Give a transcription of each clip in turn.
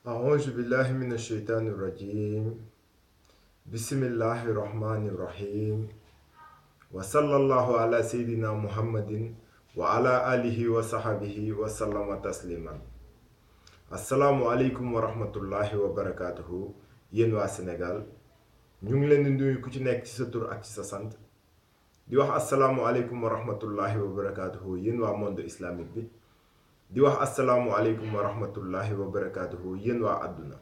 أعوذ بالله من الشيطان الرجيم بسم الله الرحمن الرحيم وصلى الله على سيدنا محمد وعلى آله وصحبه وسلم تسليما السلام عليكم ورحمة الله وبركاته yéen waa Sénégal ñu ngi leen di nuyu ku ci nekk ci sa tur ak ci sa sant di wax asalaamualeykum wa rahmatullahi wa barakaatuhu yéen waa monde islamique bi di wax asalaamualeykum wa rahmatullahi wa barakaatuhu yéen waa àdduna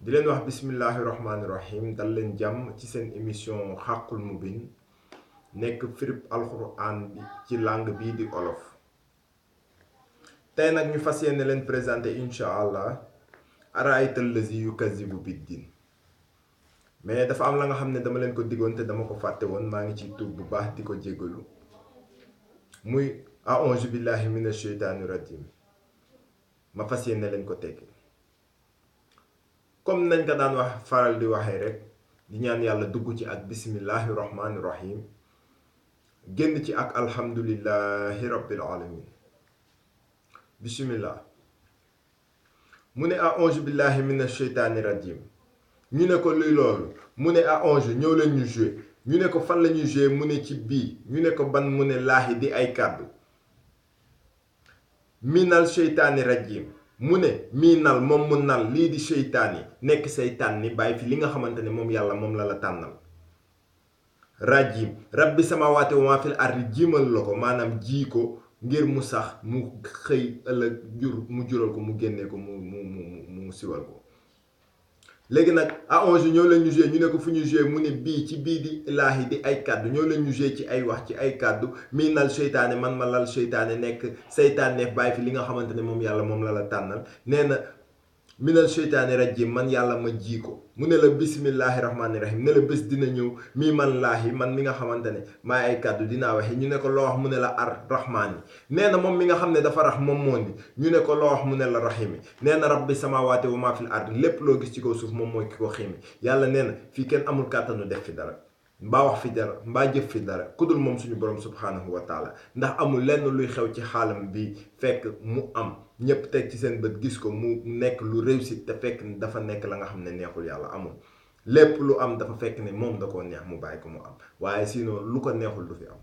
di leen wax bismillahi rahmaani rahim dal leen jàmm ci seen émission xàqul mubin nekk firib alxuraan bi ci langue bii di olof. tey nag ñu fas yéene leen présenté incha allah araaytal lazi yukazibu biddin mais dafa am la nga xam ne dama leen ko diggoon te dama ko fàtte woon maa ngi ci tuub bu baax di ko jéggalu muy aouzu billahi mina sheytaani rajim ma fas yéene leen ko tekki comme nañ ko daan wax faral di waxee rek di ñaan yàlla dugg ci ak bismillahi rahmaani rahim génn ci ak alhamdulillahi rabbil alamin bismillah mu ne aouzu billahi mina sheytaani rajim ñu ne ko luy loolu mu ne aouzu ñëw leen ñu joué ñu ne ko fan la ñuy joué mu ne ci bii ñu ne ko ban mu ne laahi di ay kàddu minal sheytaani rajim mu ne mii nal moom mu nal lii di seytaan yi nekk seytaan ni bàyyi fi li nga xamante ne moom yàlla moom la la tànnal rajim rabbi samaawaati wa maa fil ardi jiimal la ko maanaam ji ko ngir mu sax mu xëy ëllëg mu jural ko mu génnee ko mu siwal ko léegi nag aouzu ñëw leen ñu joué ñu ne ko fu ñu joué mu ne bii ci bii di ilaahi di ay kàddu ñëw leen ñu joué ci ay wax ci ay kàddu mii nal seytaane man ma lal seytaane nekk seytaaneef bàyyi fi li nga xamante ne moom yàlla moom la la tànnal nee na minal seytaane rajim man yàlla ma ji ko mu ne la bismillahi rahmaani rahim ne la bés dina ñëw mii man laahi man mi nga xamante ne maay ay kàddu dinaa waxe ñu ne ko loo wax mu ne la ar rahmaani nee na moom mi nga xam ne dafa rax moom moo ni ñu ne ko loo wax mu ne la rahimi nee na rabbi samaawaati wa maa fil ardi lépp loo gis ci kaw suuf moom mooy ki ko xiimi yàlla nee na fii kenn amul kàttanu def fi dara mbaa wax fi dara mbaa jëf fi dara ku dul moom suñu borom subhaanahu wa taala ndax amul lenn luy xew ci xaalam bi fekk mu am ñëpp teg ci seen bët gis ko mu nekk lu réussite te fekk dafa nekk la nga xam ne neexul yàlla amul lépp lu am dafa fekk ne moom da koo neex mu bàyyi ko mu am waaye sinon lu ko neexul du fi am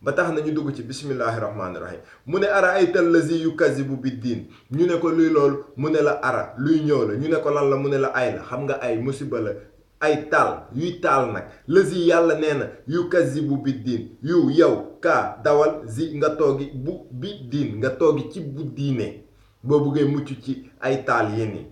ba tax na ñu dugg ci bismillahi rahmaani rahim mu ne ara ay tal lazi yukazibu bi diin ñu ne ko luy loolu mu ne la ara luy ñëw la ñu ne ko lan la mu ne la ay la xam nga ay musiba la ay taal yuy taal nag lazi yàlla nee na yukazibu bi diin yow kaa dawal zi nga toogi bu bi diin nga toogi ci bu diine boo buggee mucc ci ay taal yéen yi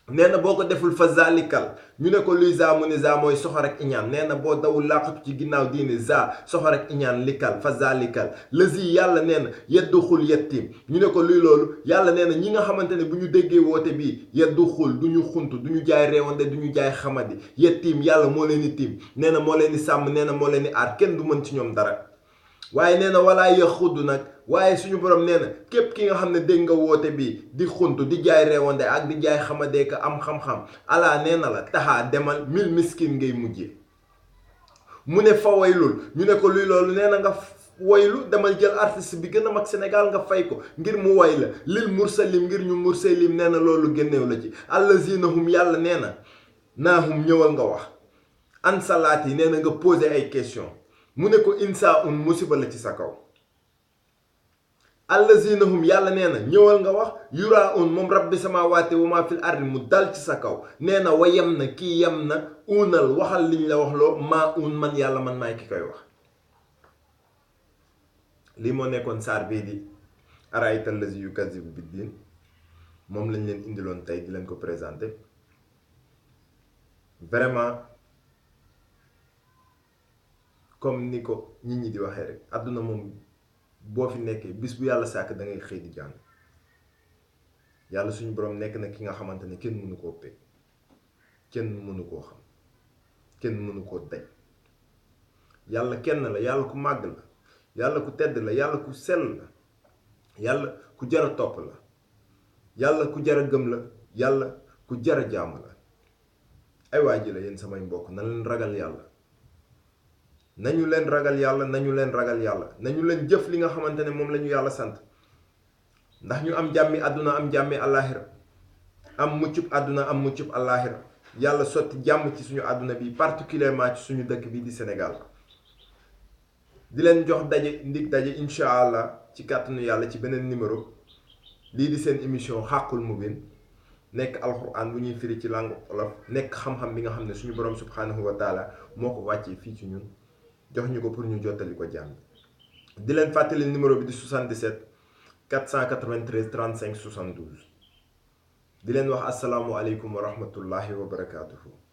nee na boo ko deful fa zalikal ñu ne ko luy za mu ne za mooy soxor ak iñaan nee na boo dawul làqatu ci ginnaaw diine za soxor ak iñaan likal fa zalikal lazi yàlla nee na yeddu xul yettim ñu ne ko luy loolu yàlla nee na ñi nga xamante ne bu ñu déggee woote bii yeddu xul du ñu xunt du ñu jaay réewande du ñu jaay xamadi yettim yàlla moo leen di tiim nee na moo leen di sàmm nee na moo leen di aar kenn du mën ci ñoom dara waaye nee na walaa yaxudd nag waaye suñu borom nee na képp ki nga xam ne dégg nga woote bi di xunt di jaay reewande ak di jaay xamadee ka am xam-xam alaa nee na la taxaa demal mil miskin ngay mujjee mu ne fa waylul ñu ne ko luy loolu nee na nga waylu demal jël artiste bi gën a mag Sénégal nga fay ko ngir mu way la lil mursalim ngir ñu mursalim nee na loolu génneew la ci allazinahum yàlla nee na naahum ñëwal nga wax an salaat yi nee na nga posé ay question mu ne ko insa un musiba la ci sa kaw allazinahum yàlla nee na ñëwal nga wax yura un moom rabbi samaawaati wa maa fil ardi mu dal ci sa kaw nee na wa yem na kii yem na unal waxal liñ la wax loo maa un man yàlla man maay ki koy wax lii moo nekkoon saar bii di araayta allazi yukazibu biddin moom lañ leen indiloon tey di leen ko présenté vraiment comme ni ko nit ñi di waxee rek àdduna moom boo fi nekkee bis bu yàlla sàkk da ngay xëy di jàng yàlla suñu borom nekk na ki nga xamante ne kenn mënu koo pegg kenn mënu koo xam kenn mënu koo daj yàlla kenn la yàlla ku màgg la yàlla ku tedd la yàlla ku sell la yàlla ku jara topp la yàlla ku jara gëm la yàlla ku jara jaamu la ay waa ji la yéen samay mbokk na leen ragal yàlla nañu leen ragal yàlla nañu leen ragal yàlla nañu leen jëf li nga xamante ne moom la ñu yàlla sant ndax ñu am jàmmi àdduna am jàmmi àllaaxira am muccub àdduna am muccub àllaaxira yàlla sotti jàmm ci suñu àdduna bi particulièrement ci suñu dëkk bi di Sénégal di leen jox daje incha allah ci kàttanu yàlla ci beneen numéro lii di seen émission xàqul mubin nekk alxuraan bu ñuy firi ci langue olof nekk xam-xam bi nga xam ne suñu borom subhanahu wa taala moo ko wàccee fii ci ñun jox ñu ko pour ñu jottali ko jàmm di leen fàttali numéro bi di 77 493 35 72 di leen wax asalaamualeykum wa rahmatullahi wa barakaatuhu.